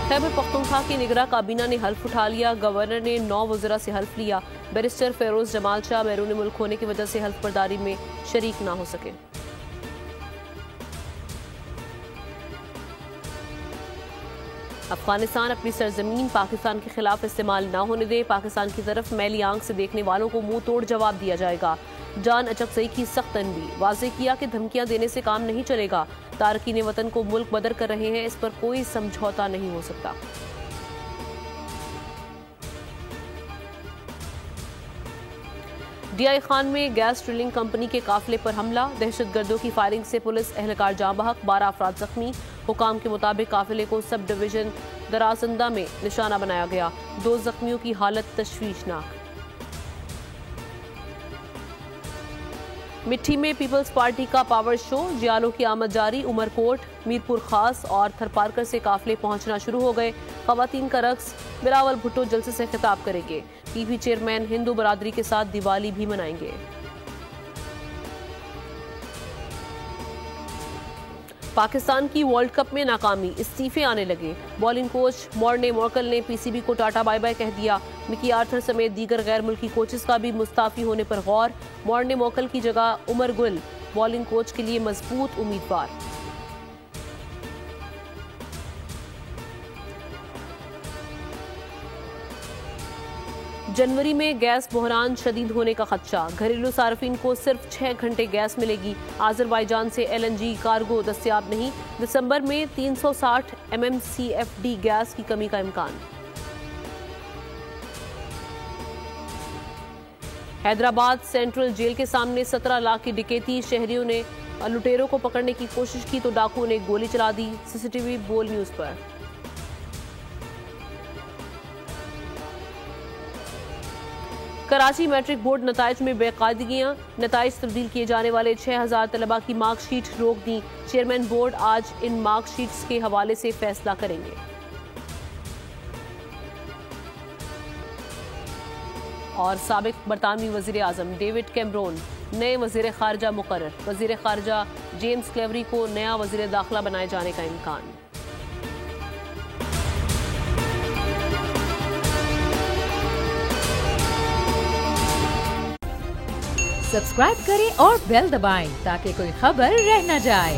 खैबर पख्तूनख्वा की निगरां काबीना ने हल्फ उठा लिया। गवर्नर ने 9 वज़रा से हल्फ लिया। बैरिस्टर फेरोज जमाल शाह बैरून मुल्क होने की वजह से हल्फ बर्दारी में शरीक ना हो सके। अफगानिस्तान अपनी सरजमीन पाकिस्तान के खिलाफ इस्तेमाल ना होने दे। पाकिस्तान की तरफ मैली आंख से देखने वालों को मुंह तोड़ जवाब दिया जाएगा। जान अचकज़ई की सख्त तनबीह। वाज़ेह किया कि धमकियां देने से काम नहीं चलेगा। तारकीन वतन को मुल्क बदर कर रहे हैं, इस पर कोई समझौता नहीं हो सकता। डीआई खान में गैस ड्रिलिंग कंपनी के काफिले पर हमला। दहशतगर्दों की फायरिंग से पुलिस एहलकार जाँ बहक, 12 अफराद जख्मी। हुकाम के मुताबिक काफिले को सब डिवीजन दराजंदा में निशाना बनाया गया। 2 जख्मियों की हालत तशवीशनाक। मिट्टी में पीपल्स पार्टी का पावर शो। जियालों की आमद जारी। उमरकोट, मीरपुर खास और थरपारकर से काफिले पहुंचना शुरू हो गए। खवातीन का रक्स। बिलावल भुट्टो जलसे से खिताब करेंगे। पीपी चेयरमैन हिंदू बरादरी के साथ दिवाली भी मनाएंगे। पाकिस्तान की वर्ल्ड कप में नाकामी, इस्तीफे आने लगे। बॉलिंग कोच मॉर्ने मोर्कल ने पीसीबी को टाटा बाय बाय कह दिया। मिकी आर्थर समेत दीगर गैर मुल्की कोचेस का भी मुस्ताफी होने पर गौर। मॉर्ने मोर्कल की जगह उमर गुल बॉलिंग कोच के लिए मजबूत उम्मीदवार। जनवरी में गैस बहरान शदीद होने का खदशा। घरेलू सार्फिन को सिर्फ 6 घंटे गैस मिलेगी। आजरबाईजान से LNG कार्गो दस्तयाब नहीं। दिसंबर में 360 MMCFD गैस की कमी का इम्कान। हैदराबाद सेंट्रल जेल के सामने 17 लाख की डकैती। शहरियों ने लुटेरों को पकड़ने की कोशिश की तो डाकुओं ने गोली चला दी। CCTV बोल न्यूज पर। कराची मैट्रिक बोर्ड नताइज में बेकायदगियां। नताइज तब्दील किए जाने वाले 6000 तलबा की मार्कशीट रोक दी। चेयरमैन बोर्ड आज इन मार्कशीट्स के हवाले से फैसला करेंगे। और साबिक बरतानवी वजीर आजम डेविड कैमरोन नए वजीर खारजा मुकर्रर। वजीर खारजा जेम्स क्लेवरी को नया वजीर दाखिला बनाए जाने का इम्कान। सब्सक्राइब करें और बेल दबाएं ताकि कोई खबर रह न जाए।